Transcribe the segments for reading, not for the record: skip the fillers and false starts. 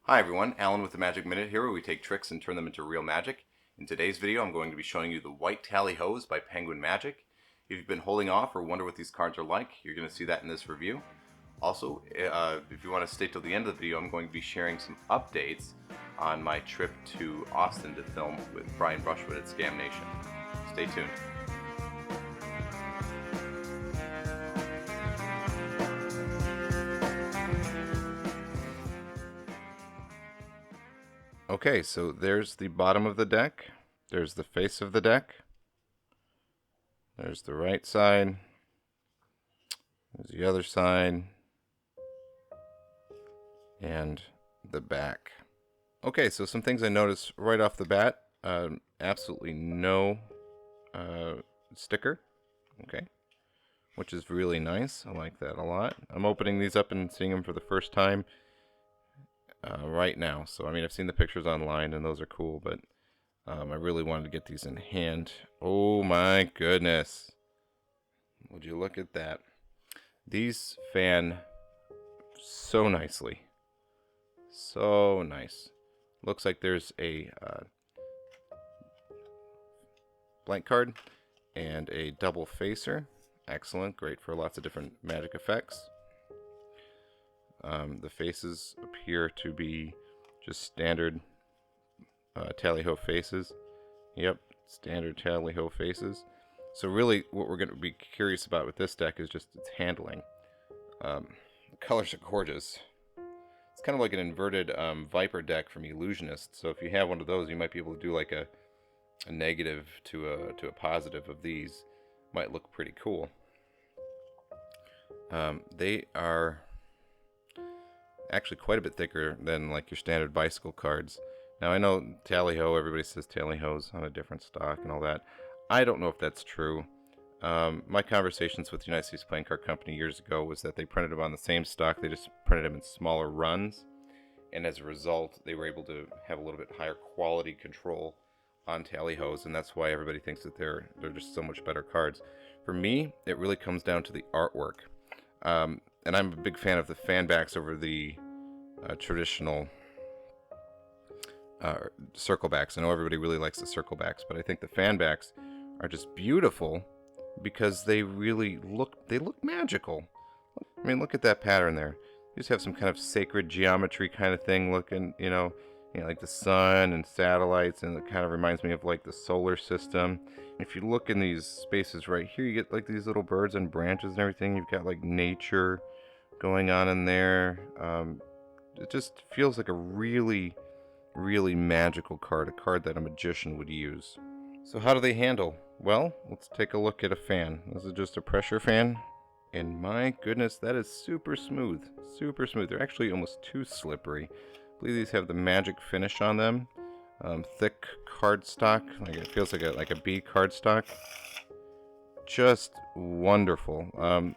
Hi everyone, Alan with the Magic Minute here, where we take tricks and turn them into real magic. In today's video I'm going to be showing you the White Tally Hose by Penguin Magic. If you've been holding off or wonder what these cards are like, you're going to see that in this review. Also, if you want to stay till the end of the video, I'm going to be sharing some updates on my trip to Austin to film with Brian Brushwood at Scam Nation. Stay tuned. Okay, so there's the bottom of the deck, there's the face of the deck, there's the right side, there's the other side, and the back. Okay, so some things I noticed right off the bat. Absolutely no sticker, okay, which is really nice. I like that a lot. I'm opening these up and seeing them for the first time right now. So I mean, I've seen the pictures online and those are cool, but I really wanted to get these in hand. Oh my goodness, would you look at that? These fan so nicely, so nice. Looks like there's a blank card and a double facer. Excellent, great for lots of different magic effects. The faces appear to be just standard tally-ho faces. Yep, standard tally-ho faces. So really what we're going to be curious about with this deck is just its handling. The colors are gorgeous. It's kind of like an inverted Viper deck from Illusionist. So if you have one of those, you might be able to do like a negative to a positive of these. Might look pretty cool. They are actually quite a bit thicker than like your standard bicycle cards. Now I know tally-ho, everybody says tally-ho's on a different stock and all that. I don't know if that's true. My conversations with the United States Playing Card Company years ago was that they printed them on the same stock, they just printed them in smaller runs, and as a result they were able to have a little bit higher quality control on tally-ho's, and that's why everybody thinks that they're just so much better cards. For me, it really comes down to the artwork. And I'm a big fan of the fan backs over the traditional circle backs. I know everybody really likes the circle backs, but I think the fan backs are just beautiful because they really look magical. I mean, look at that pattern there. You just have some kind of sacred geometry kind of thing looking, you know, like the sun and satellites, and it kind of reminds me of like the solar system. If you look in these spaces right here, you get like these little birds and branches and everything. You've got like nature going on in there. It just feels like a really magical card, a card that a magician would use. So how do they handle? Well, let's take a look at a fan. This is just a pressure fan, and my goodness, that is super smooth. They're actually almost too slippery. I believe these have the magic finish on them. Thick cardstock, like it feels like a B cardstock. Just wonderful.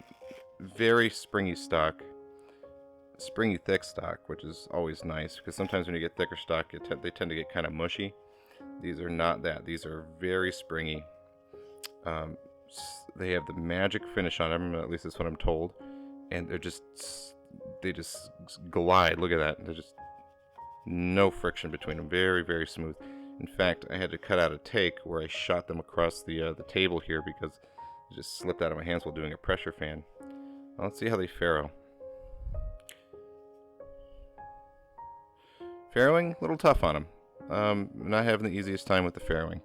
Very springy stock, springy thick stock, which is always nice because sometimes when you get thicker stock, they tend to get kind of mushy. These are not that. These are very springy. They have the magic finish on them, at least that's what I'm told, and they just glide. Look at that. They're just no friction between them. Very smooth. In fact, I had to cut out a take where I shot them across the table here because it just slipped out of my hands while doing a pressure fan. Well, let's see how they faro. Farrowing, a little tough on them. Not having the easiest time with the farrowing.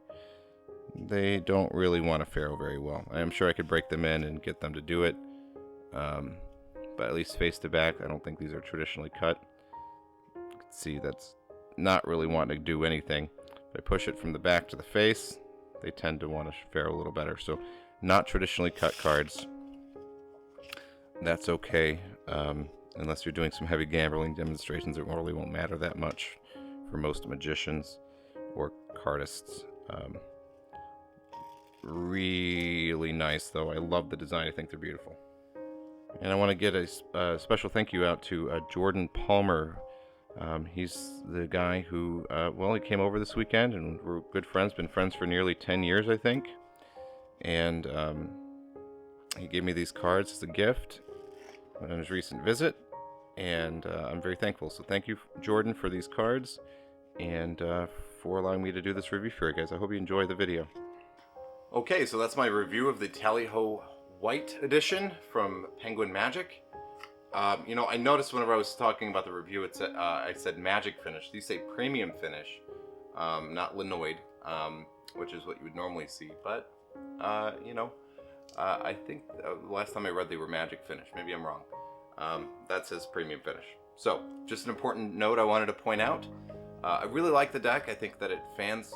They don't really want to farrow very well. I am sure I could break them in and get them to do it. But at least face to back, I don't think these are traditionally cut. You can see that's not really wanting to do anything. If I push it from the back to the face, they tend to want to farrow a little better. So not traditionally cut cards. That's okay. Unless you're doing some heavy gambling demonstrations, it really won't matter that much for most magicians or cardists. Really nice, though. I love the design. I think they're beautiful. And I want to get a special thank you out to Jordan Palmer. He's the guy who, he came over this weekend, and we're good friends. Been friends for nearly 10 years, I think. And he gave me these cards as a gift on his recent visit. and I'm very thankful. So thank you, Jordan, for these cards, and for allowing me to do this review for you guys. I hope you enjoy the video. Okay, so that's my review of the Tally-Ho White Edition from Penguin Magic. You know, I noticed whenever I was talking about the review, it said, I said Magic Finish. These say Premium Finish, not Linoid, which is what you would normally see. But, you know, I think the last time I read they were Magic Finish. Maybe I'm wrong. That says Premium Finish. So, just an important note I wanted to point out. I really like the deck. I think that it fans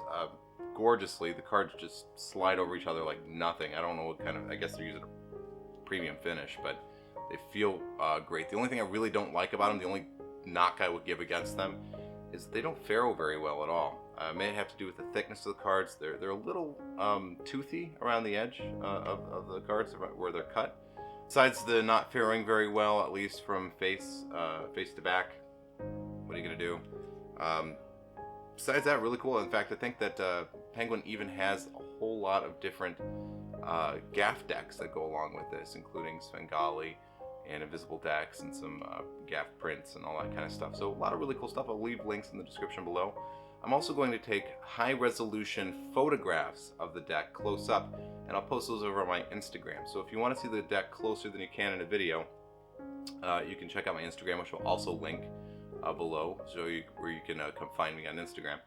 gorgeously. The cards just slide over each other like nothing. I don't know what kind of, I guess they're using a premium finish, but they feel great. The only thing I really don't like about them, the only knock I would give against them, is they don't faro very well at all. It may have to do with the thickness of the cards. They're a little toothy around the edge of the cards where they're cut. Besides the not faring very well, at least from face to back, what are you gonna do? Besides that, really cool. In fact, I think that Penguin even has a whole lot of different gaff decks that go along with this, including Svengali and invisible decks and some gaff prints and all that kind of stuff. So a lot of really cool stuff. I'll leave links in the description below. I'm also going to take high resolution photographs of the deck close up, and I'll post those over on my Instagram. So if you want to see the deck closer than you can in a video, you can check out my Instagram, which will also link below, so where you can come find me on Instagram.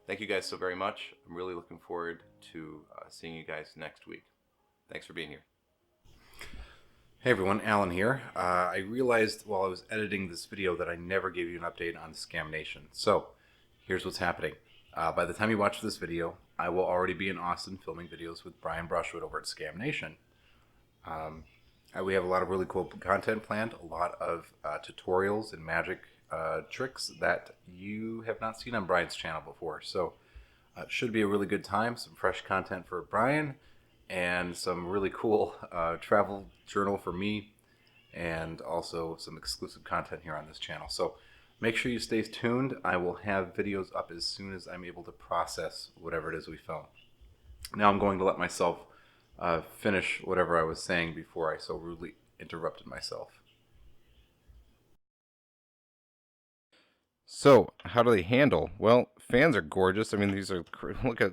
Thank you guys so very much. I'm really looking forward to seeing you guys next week. Thanks for being here. Hey everyone, Alan here. I realized while I was editing this video that I never gave you an update on Scam Nation. So here's what's happening. By the time you watch this video, I will already be in Austin filming videos with Brian Brushwood over at Scam Nation. We have a lot of really cool content planned, a lot of tutorials and magic tricks that you have not seen on Brian's channel before. So it should be a really good time, some fresh content for Brian, and some really cool travel journal for me, and also some exclusive content here on this channel. So make sure you stay tuned. I will have videos up as soon as I'm able to process whatever it is we film. Now I'm going to let myself finish whatever I was saying before I so rudely interrupted myself. So, how do they handle? Well, fans are gorgeous. I mean, these are, look at